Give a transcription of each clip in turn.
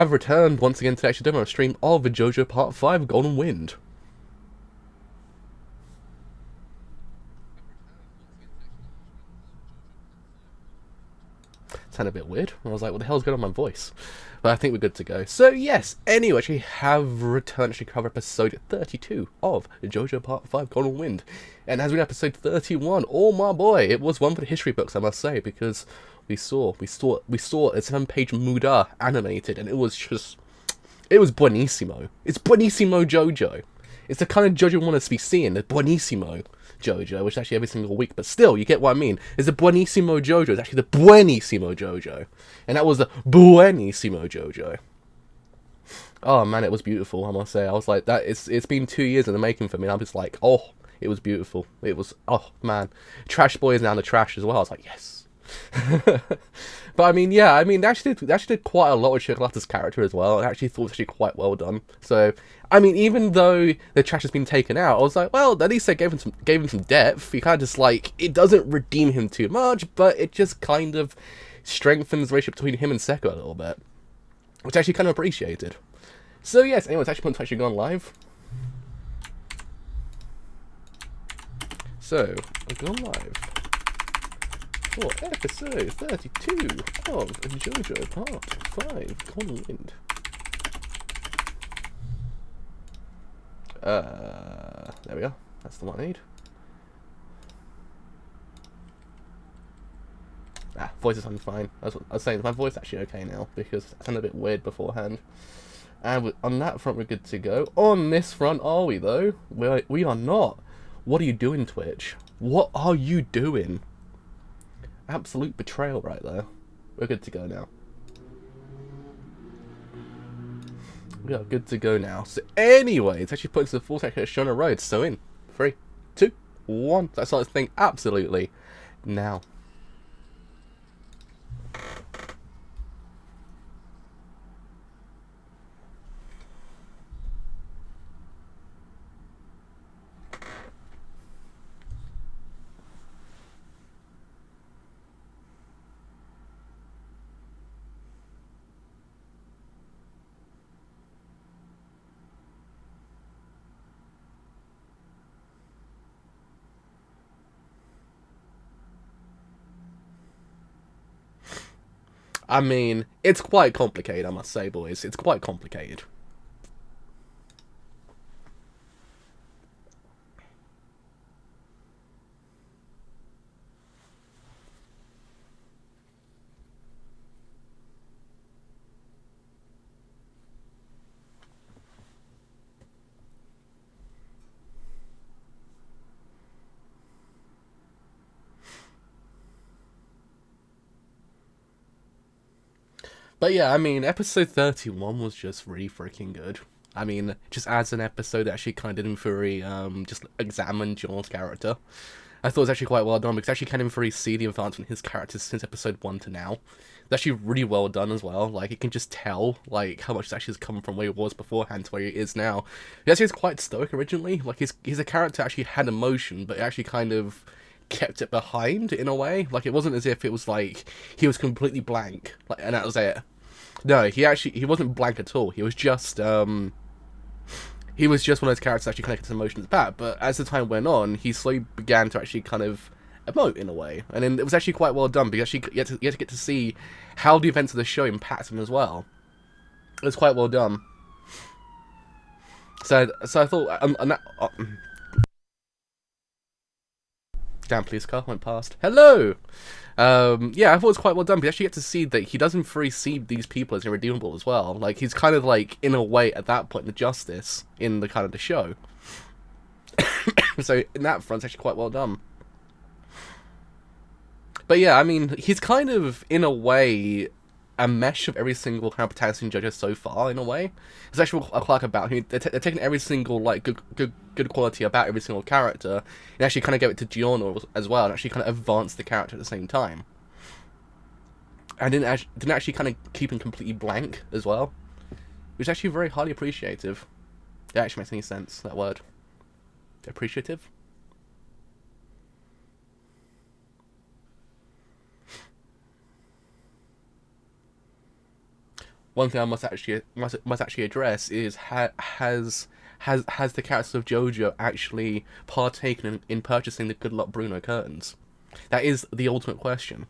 I've returned once again to actually demo a stream of JoJo Part 5 Golden Wind. Sounded a bit weird. I was like, what the hell's going on with my voice? But I think we're good to go. So yes, anyway, actually have returned to cover episode 32 of JoJo Part 5 Golden Wind. And as we know, episode 31, oh my boy, it was one for the history books, I must say, because we saw a 7-page Muda animated, and it was buonissimo. It's buonissimo JoJo. It's the kind of JoJo we want to be seeing, the buonissimo JoJo, which is actually every single week, but still, you get what I mean. It's a buonissimo JoJo. It's actually the buonissimo JoJo. And that was the buonissimo JoJo. Oh man, it was beautiful, I must say. I was like, it's been 2 years in the making for me, and I'm just like, oh, it was beautiful. It was, oh man. Trash Boy is now in the trash as well. I was like, yes. But I mean, yeah, they actually did quite a lot with Chocolata's character as well. I actually thought it was actually quite well done. So, I mean, even though the trash has been taken out, I was like, well, at least they gave him some depth. You kind of just like, it doesn't redeem him too much, but it just kind of strengthens the relationship between him and Seko a little bit, which I actually kind of appreciated. So yes, anyway, it's actually gone live. So, I've gone live for episode 32 of JoJo Part 5 Golden Wind. There we are. That's the one I need. Voice is fine. I was saying, my voice is actually okay now, because it sounded a bit weird beforehand. And on that front, we're good to go. On this front, are we, though? We are not. What are you doing, Twitch? What are you doing? Absolute betrayal right there. We're good to go now. We are good to go now. So anyway, it's actually put into the full section of Shona Road. So in 3, 2, 1. That starts the thing absolutely now. I mean, it's quite complicated, I must say, boys. It's quite complicated. But yeah, I mean, episode 31 was just really freaking good. I mean, just as an episode that actually kind of didn't really just examine John's character. I thought it was actually quite well done, because actually kind of really see the advancement in his character since episode 1 to now. It's actually really well done as well. Like, you can just tell, like, how much it actually has come from where he was beforehand to where he is now. He actually is quite stoic originally. Like, he's a character that actually had emotion, but it actually kind of kept it behind in a way. Like, it wasn't as if it was like he was completely blank, like, and that was it. No, he wasn't blank at all. He was just one of those characters that actually connected his emotions back. But as the time went on, he slowly began to actually kind of emote in a way, and then it was actually quite well done, because you had to get to see how the events of the show impact him as well. It was quite well done. So I thought damn, police car went past. Hello! Yeah, I thought it was quite well done, because you actually get to see that he doesn't fully see these people as irredeemable as well. Like, he's kind of like, in a way, at that point, the justice in the kind of the show. So, in that front, it's actually quite well done. But yeah, I mean, he's kind of, in a way, a mesh of every single kind of protagonist in JoJo so far, in a way. It's actually what I like about him. They're taking every single, like, good quality about every single character, and actually kind of give it to Giorno as well, and actually kind of advance the character at the same time. And didn't actually kind of keep him completely blank as well, which is actually very highly appreciative. It actually makes any sense, that word. Appreciative? one thing I must actually address is has the character of JoJo actually partaken in purchasing the Good Luck Bruno curtains? That is the ultimate question.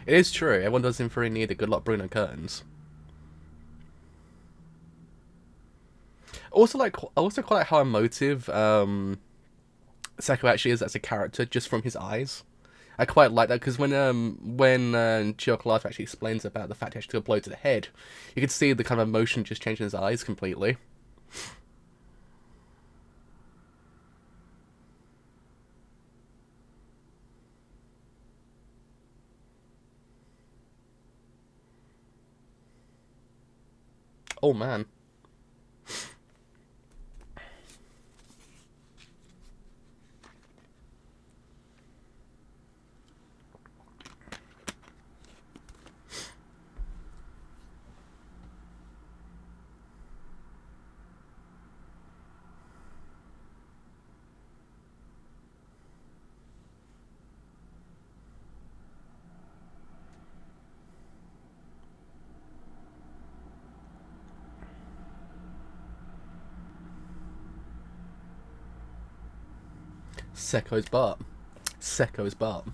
It is true. Everyone does in theory need the Good Luck Bruno curtains. I also quite like how emotive Seko actually is as a character just from his eyes. I quite like that because when Chocolate actually explains about the fact he actually took a blow to the head, you can see the kind of emotion just changing his eyes completely. Oh man. Seko's butt. Seko's butt.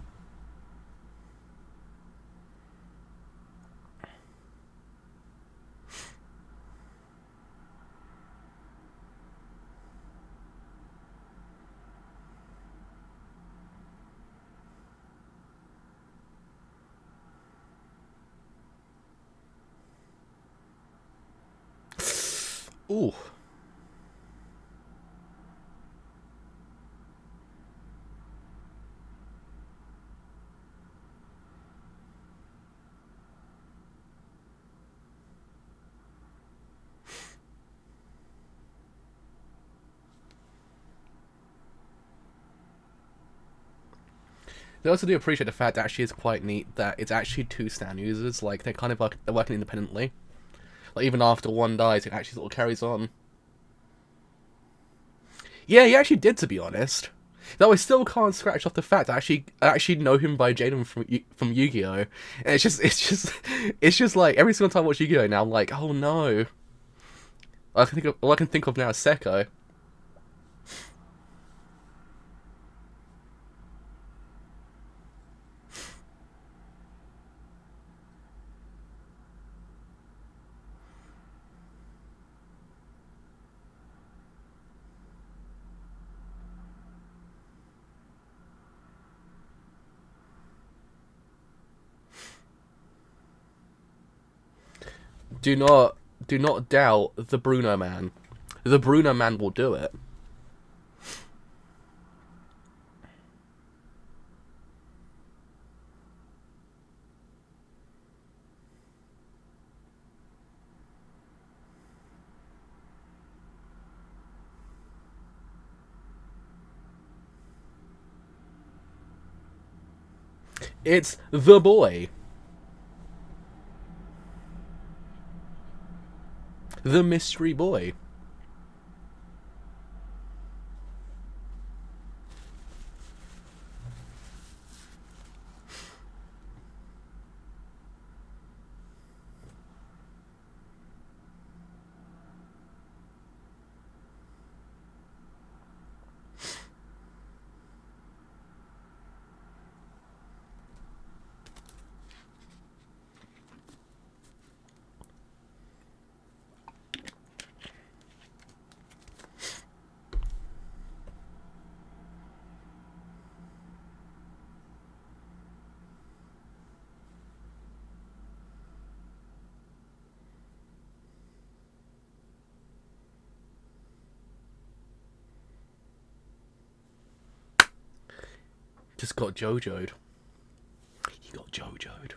Ooh. They also do appreciate the fact that actually is quite neat that it's actually two stand users. Like they're kind of like they're working independently. Like even after one dies, it actually sort of carries on. Yeah, he actually did, to be honest. Though I still can't scratch off the fact that I actually know him by Jaden from Yu-Gi-Oh, and it's just like every single time I watch Yu-Gi-Oh now, I'm like, oh no. All I can think of now is Seko. Do not do not doubt the Bruno man. The Bruno man will do it. It's the boy. The mystery boy. Just got JoJo'd. He got JoJo'd.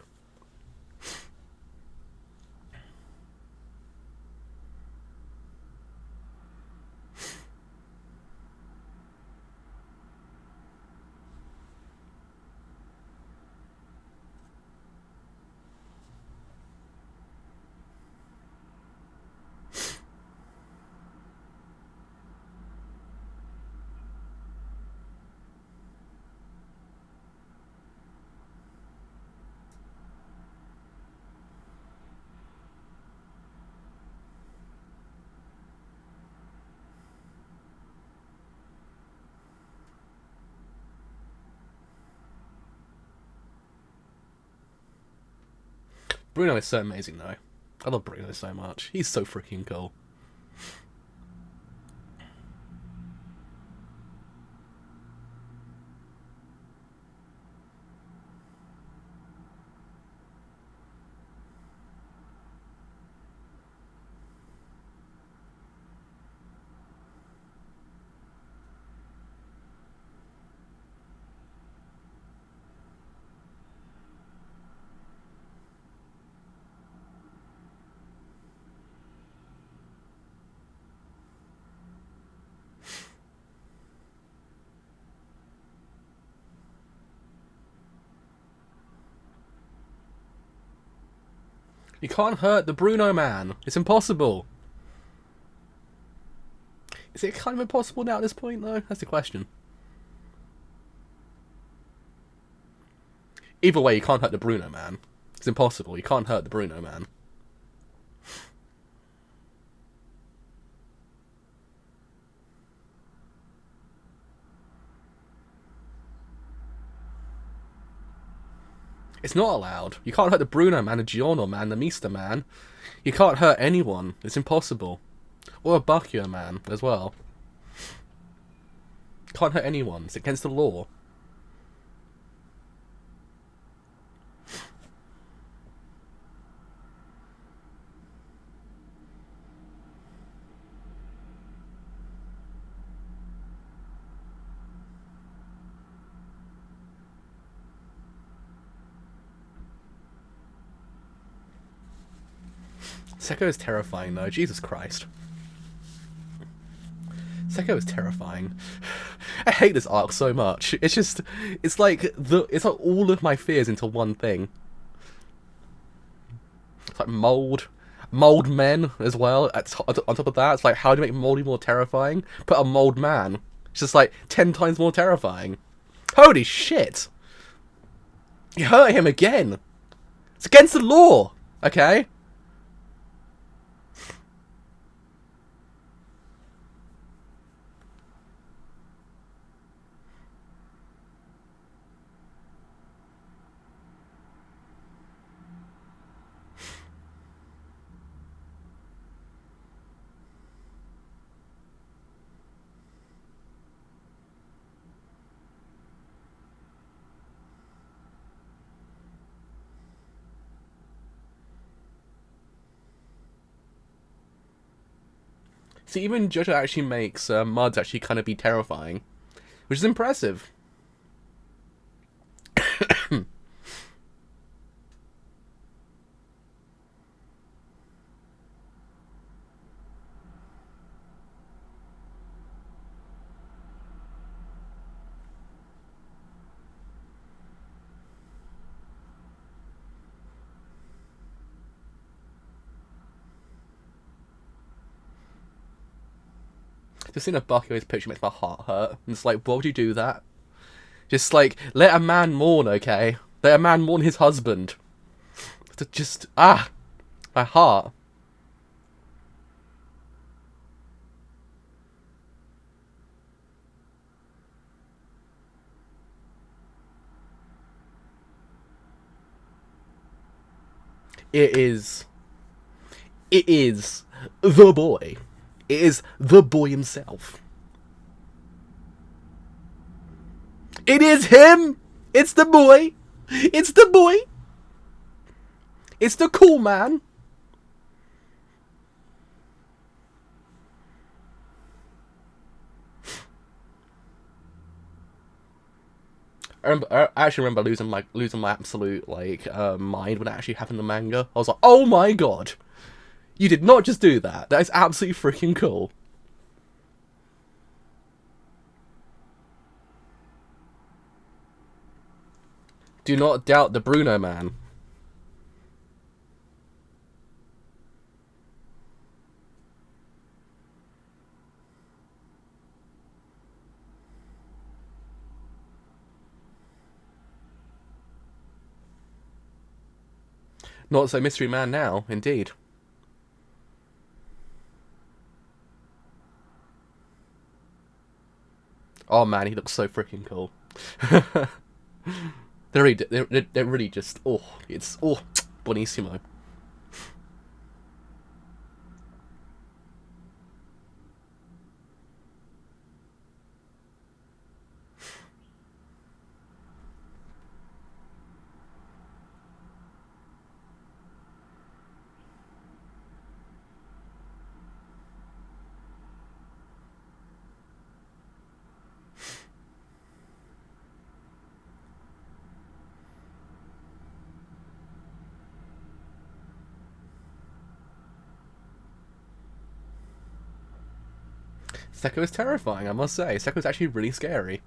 Bruno is so amazing, though. I love Bruno so much. He's so freaking cool. You can't hurt the Bruno man. It's impossible. Is it kind of impossible now at this point, though? That's the question. Either way, you can't hurt the Bruno man. It's impossible. You can't hurt the Bruno man. It's not allowed. You can't hurt the Bruno man, the Giorno man, the Mister man. You can't hurt anyone. It's impossible. Or a Bacchio man as well. Can't hurt anyone. It's against the law. Sekko is terrifying, though. Jesus Christ. Sekko is terrifying. I hate this arc so much. It's just, it's like all of my fears into one thing. It's like mold men as well. On top of that, it's like, how do you make Moldy more terrifying? Put a mold man. It's just like 10 times more terrifying. Holy shit! You hurt him again. It's against the law. Okay. See, even JoJo actually makes Muds actually kind of be terrifying, which is impressive. Just seeing a Bacchio's picture makes my heart hurt. And it's like, why would you do that? Just like, let a man mourn, okay? Let a man mourn his husband. Just, my heart. It is the boy. It is the boy himself. It is him! It's the boy! It's the boy! It's the cool man! I actually remember losing my absolute mind when it actually happened in the manga. I was like, oh my god, you did not just do that. That is absolutely freaking cool. Do not doubt the Bruno man. Not so mystery man now, indeed. Oh man, he looks so freaking cool. They're really just, buonissimo. Seko is terrifying, I must say. Seko is actually really scary.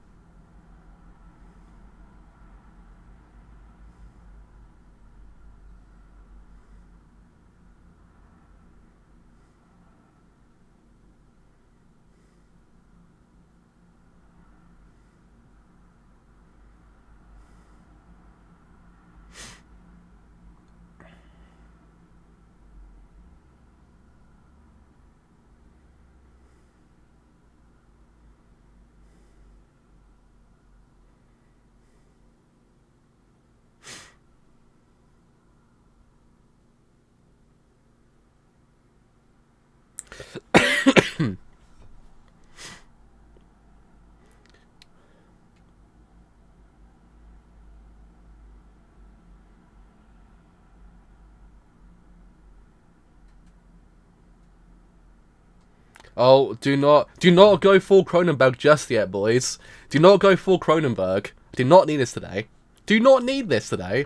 Oh, do not go full Cronenberg just yet, boys. Do not go full Cronenberg. Do not need this today. Do not need this today.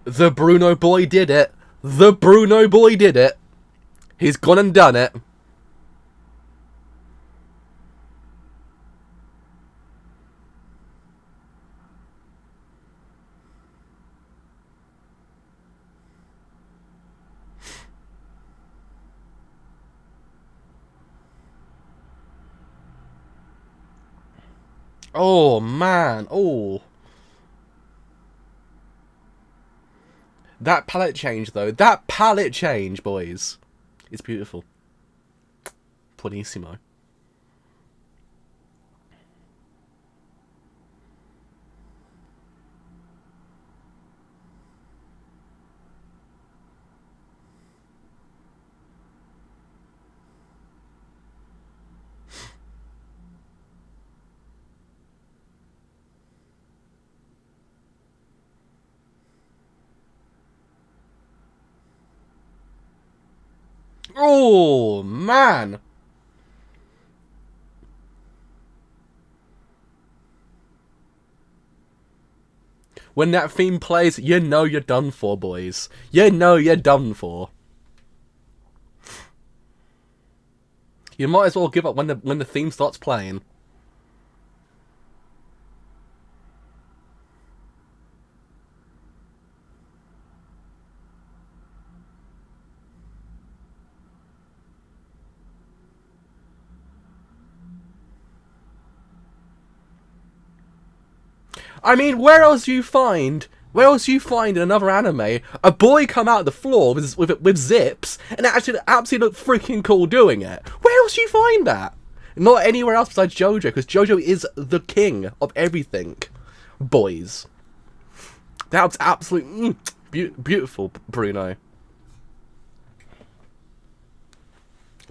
The Bruno boy did it. The Bruno boy did it. He's gone and done it. Oh, man. Oh. That palette change, though. That palette change, boys. It's beautiful. Buonissimo. Oh, man. When that theme plays, you know you're done for, boys. You know you're done for. You might as well give up when the theme starts playing. I mean, where else do you find? Where else do you find in another anime a boy come out of the floor with zips and actually absolutely look freaking cool doing it? Where else do you find that? Not anywhere else besides JoJo, because JoJo is the king of everything. Boys. That was absolutely beautiful, Bruno.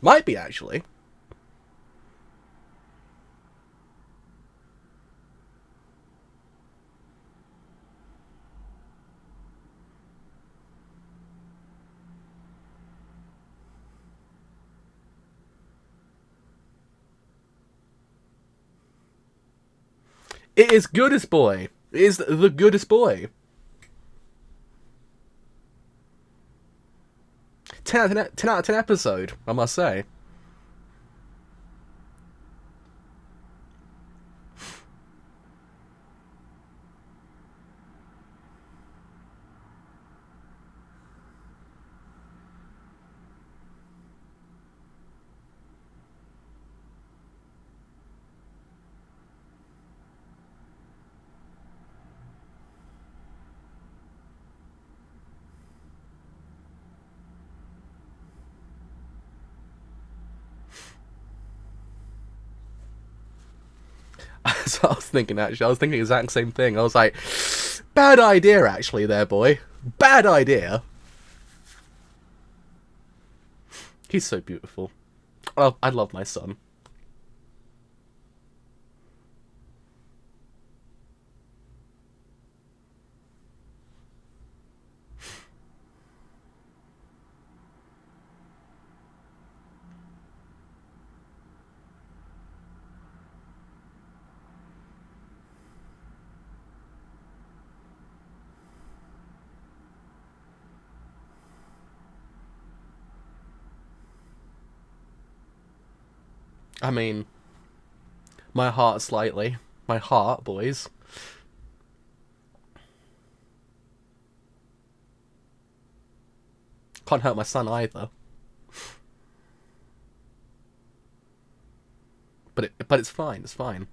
Might be, actually. It is goodest boy. It is the goodest boy. 10 out of 10 episode, I must say. That's what I was thinking, actually. I was thinking the exact same thing. I was like, bad idea, actually, there, boy. Bad idea. He's so beautiful. I love my son. I mean, my heart slightly. My heart, boys. Can't hurt my son either. But it's fine. It's fine.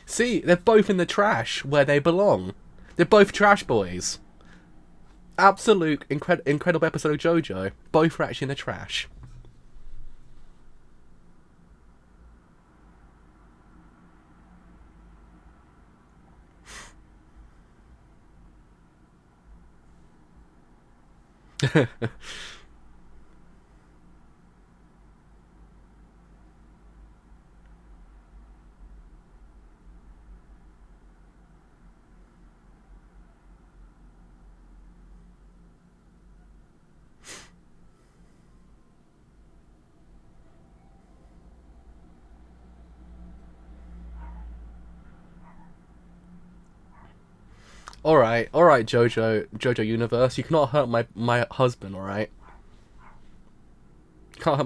See, they're both in the trash where they belong. They're both trash boys. Absolute incredible episode of JoJo. Both are actually in the trash. Alright, JoJo Universe. You cannot hurt my husband, alright? You can't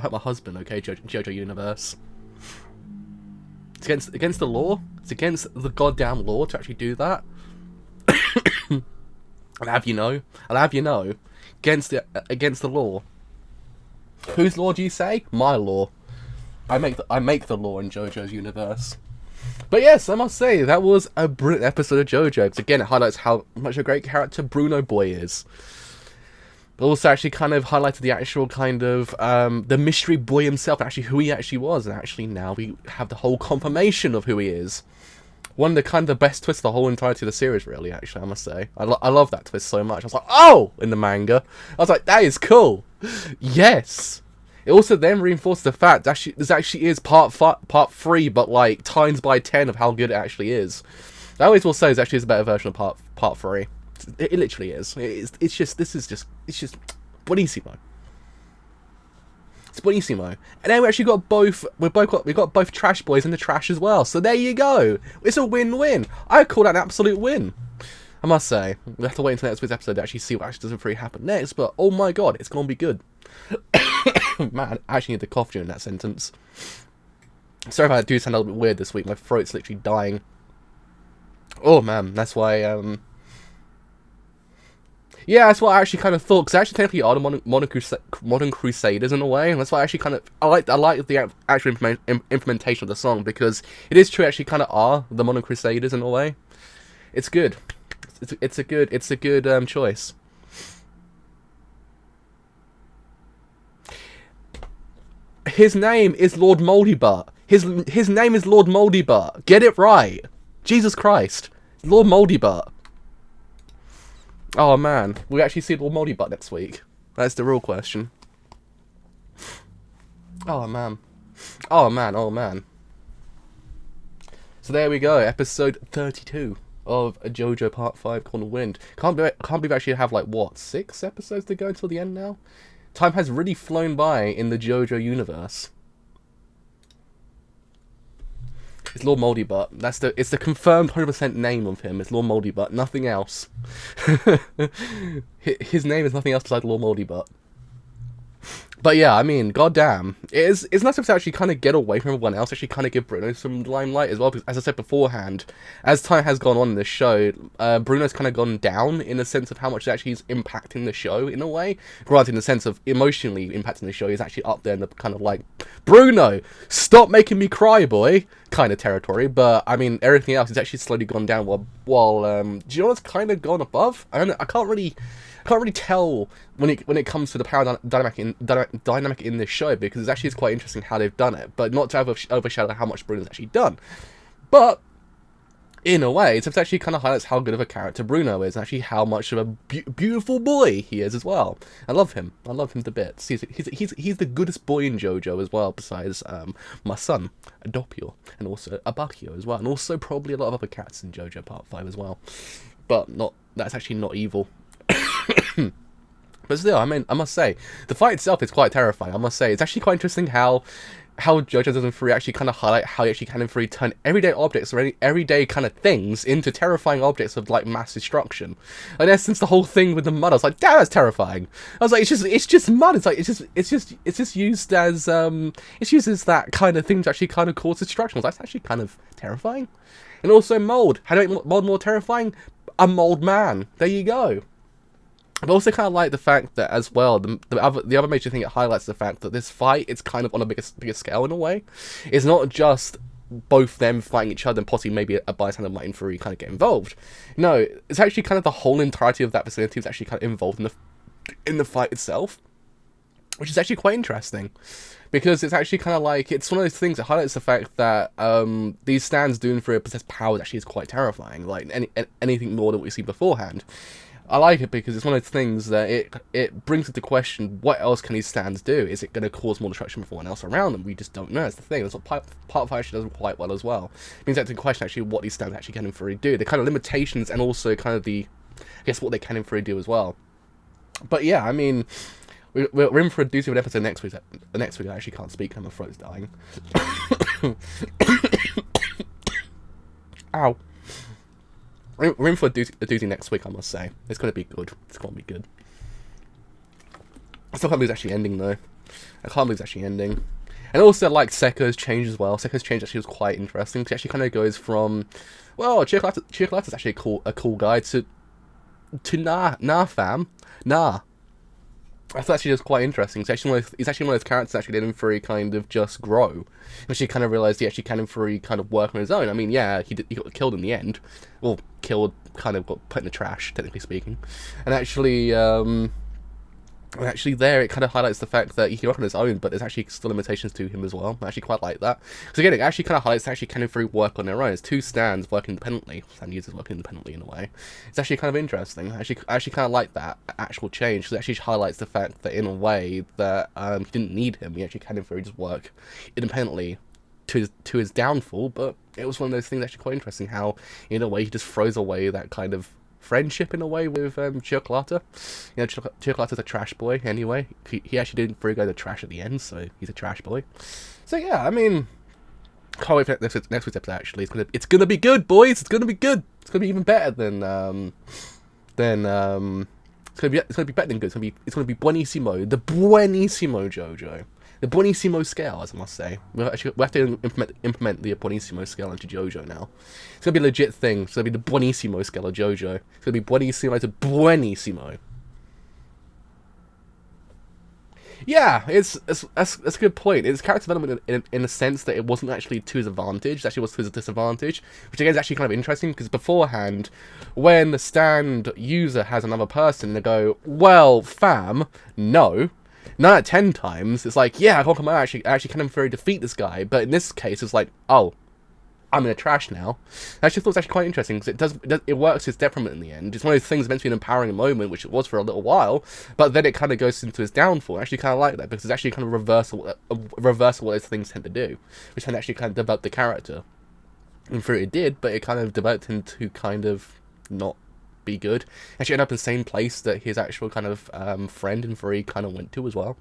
hurt my husband, okay, JoJo Universe. It's against the law. It's against the goddamn law to actually do that. I'll have you know. Against the law. Whose law do you say? My law. I make the law in JoJo's universe. But yes, I must say, that was a brilliant episode of JoJo. Because again, it highlights how much a great character Bruno Boy is. But also actually kind of highlighted the actual kind of, the mystery boy himself, actually who he actually was. And actually now we have the whole confirmation of who he is. One of the kind of the best twists of the whole entirety of the series, really, actually, I must say. I love that twist so much. I was like, oh! In the manga. I was like, that is cool. Yes! It also then reinforces the fact that this actually is part 3, but like times by 10 of how good it actually is. I always will say it's actually a better version of part 3. It literally is. It's just buonissimo. It's buonissimo. And then we actually got we got both trash boys in the trash as well. So there you go. It's a win-win. I call that an absolute win. I must say. We have to wait until next week's episode to actually see what actually doesn't really happen next, but oh my god, it's gonna be good. Man, I actually need to cough during that sentence. Sorry if I do sound a little bit weird this week. My throat's literally dying. Oh man, that's why. Yeah, that's what I actually kind of thought. Because actually, technically, are the modern Crusaders in a way, and that's why I actually kind of I like the actual implementation of the song, because it is true. Actually, kind of are the modern Crusaders in a way. It's good. It's a good choice. His name is Lord Moldybutt. His name is Lord Moldybutt. Get it right. Jesus Christ. Lord Moldybutt. Oh man, we actually see Lord Moldybutt next week. That's the real question. Oh man. Oh man, oh man. So there we go, episode 32 of JoJo Part 5 Golden Wind. Can't believe I actually have like, what, 6 episodes to go until the end now? Time has really flown by in the JoJo universe. It's Lord Moldybutt. It's the confirmed 100% name of him. It's Lord Moldybutt. Nothing else. His name is nothing else besides Lord Moldybutt. But yeah, I mean, goddamn, it's nice to actually kind of get away from everyone else, actually kind of give Bruno some limelight as well, because as I said beforehand, as time has gone on in the show, Bruno's kind of gone down in the sense of how much actually he's impacting the show in a way. Granted, in the sense of emotionally impacting the show, he's actually up there in the kind of like, Bruno, stop making me cry, boy, kind of territory. But I mean, everything else is actually slowly gone down while Giona's kind of gone above. I don't know, I can't really tell when it comes to the power dynamic in this show, because it's quite interesting how they've done it, but not to overshadow how much Bruno's actually done. But in a way, it actually kind of highlights how good of a character Bruno is, and actually how much of a beautiful boy he is as well. I love him to bits. He's the goodest boy in JoJo as well, besides my son Doppio, and also Abakio as well, and also probably a lot of other characters in JoJo Part 5 as well. But that's actually not evil. But still, I mean, I must say, the fight itself is quite terrifying. I must say, it's actually quite interesting how JoJo's 3 actually kind of highlight how you actually can turn everyday objects or any everyday kind of things into terrifying objects of like mass destruction. In essence, the whole thing with the mud, I was like, damn, that's terrifying. I was like, it's just mud. It's like it's just used as that kind of thing to actually kind of cause destruction. That's actually kind of terrifying. And also mold. How do you make mold more terrifying? A mold man. There you go. I also kind of like the fact that as well, the other major thing it highlights the fact that this fight, it's kind of on a bigger scale in a way. It's not just both them fighting each other and possibly maybe a bystander might in theory kind of get involved. No, it's actually kind of the whole entirety of that vicinity is actually kind of involved in the fight itself, which is actually quite interesting. Because it's actually kind of like, it's one of those things that highlights the fact that these stands doing for possessed powers actually is quite terrifying. Like anything more than what we see beforehand. I like it because it's one of those things that it brings into question, what else can these stands do? Is it going to cause more destruction for everyone else around them? We just don't know. That's the thing. That's what Part 5 actually does quite well as well. It brings into question actually what these stands actually can in theory do. The kind of limitations and also kind of I guess what they can in theory do as well. But yeah, I mean, we're in for a doozy of an episode next week. Next week I actually can't speak, my throat's dying. Ow. We're in for a doozy next week, I must say. It's going to be good. It's going to be good. I still can't believe it's actually ending, though. I can't believe it's actually ending. And also, like, Sekko's change as well. Sekko's change actually was quite interesting. She actually kind of goes from, well, Chiocolata's actually a cool guy, to nah, fam. Nah. I thought actually was quite interesting. He's actually one of those characters that actually didn't very kind of just grow. And she kind of realised he actually can very kind of work on his own. I mean, yeah, he got killed in the end. Well, killed, kind of got put in the trash, technically speaking. And actually, there it kind of highlights the fact that he can work on his own, but there's actually still limitations to him as well. I actually quite like that. So again, it actually kind of highlights that actually can free work on their own. It's two stands working independently. Stand users working independently in a way. It's actually kind of interesting. I actually kind of like that actual change, because it actually highlights the fact that in a way that he didn't need him. He actually can free just work independently to his downfall. But it was one of those things actually quite interesting how in a way he just throws away that kind of friendship in a way with Chiocolata. You know, Chiocolata's a trash boy anyway. He actually didn't free go to trash at the end, so he's a trash boy. So yeah, I mean, can't wait for next week's episode. Actually, it's gonna be good, boys. It's gonna be good. It's gonna be even better than it's gonna be better than good. It's gonna be buenissimo, the buenissimo JoJo. The Buonissimo scale, as I must say. We have to implement the Buonissimo scale into JoJo now. It's gonna be a legit thing. It's gonna be the Buonissimo scale of JoJo. It's gonna be Buonissimo to Buonissimo. Yeah, that's a good point. It's character development in the sense that it wasn't actually to his advantage, it actually was to his disadvantage, which again is actually kind of interesting, because beforehand, when the stand user has another person, they go, well, fam, no. 9 out of 10 times, it's like, yeah, how come I actually can infer defeat this guy, but in this case, it's like, oh, I'm in the trash now. I actually thought it was actually quite interesting, because it works to its detriment in the end. It's one of those things meant to be an empowering moment, which it was for a little while, but then it kind of goes into its downfall. I actually kind of like that, because it's actually kind of reversal what those things tend to do, which can actually kind of develop the character. And for it did, but it kind of developed him to kind of not be good. Actually ended up in the same place that his actual kind of friend in 3 kind of went to as well,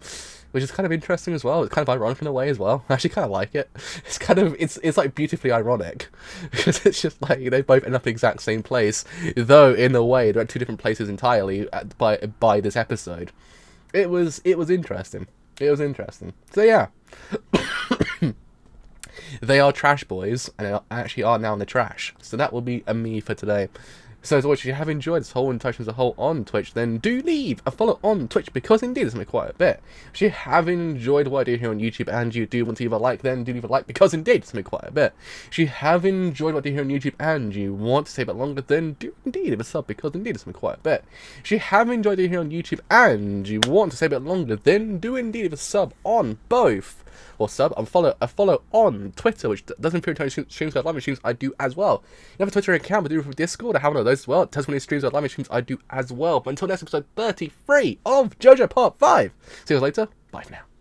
which is kind of interesting as well. It's kind of ironic in a way as well. I actually kind of like it. It's kind of it's like beautifully ironic, because it's just like they both end up in the exact same place, though in a way they're at 2 different places entirely by this episode. It was interesting. It was interesting. So yeah. They are trash boys, and they actually are now in the trash. So that will be a me for today. So as always, if you have enjoyed this whole interaction as a whole on Twitch, then do leave a follow on Twitch, because indeed it's made quite a bit. If you have enjoyed what I do here on YouTube and you do want to leave a like, then do leave a like, because indeed it's made quite a bit. If you have enjoyed what I do here on YouTube and you want to stay a bit longer, then do indeed leave a sub, because indeed it's made quite a bit. If you have enjoyed it here on YouTube and you want to stay a bit longer, then do indeed leave a sub on both. Or sub and follow on Twitter, which doesn't appear to streams live streams I do as well. You have a Twitter account, but do it for Discord. I have one of those as well. It tells me streams live streams I do as well. But until next episode 33 of JoJo Part 5. See you guys later. Bye for now.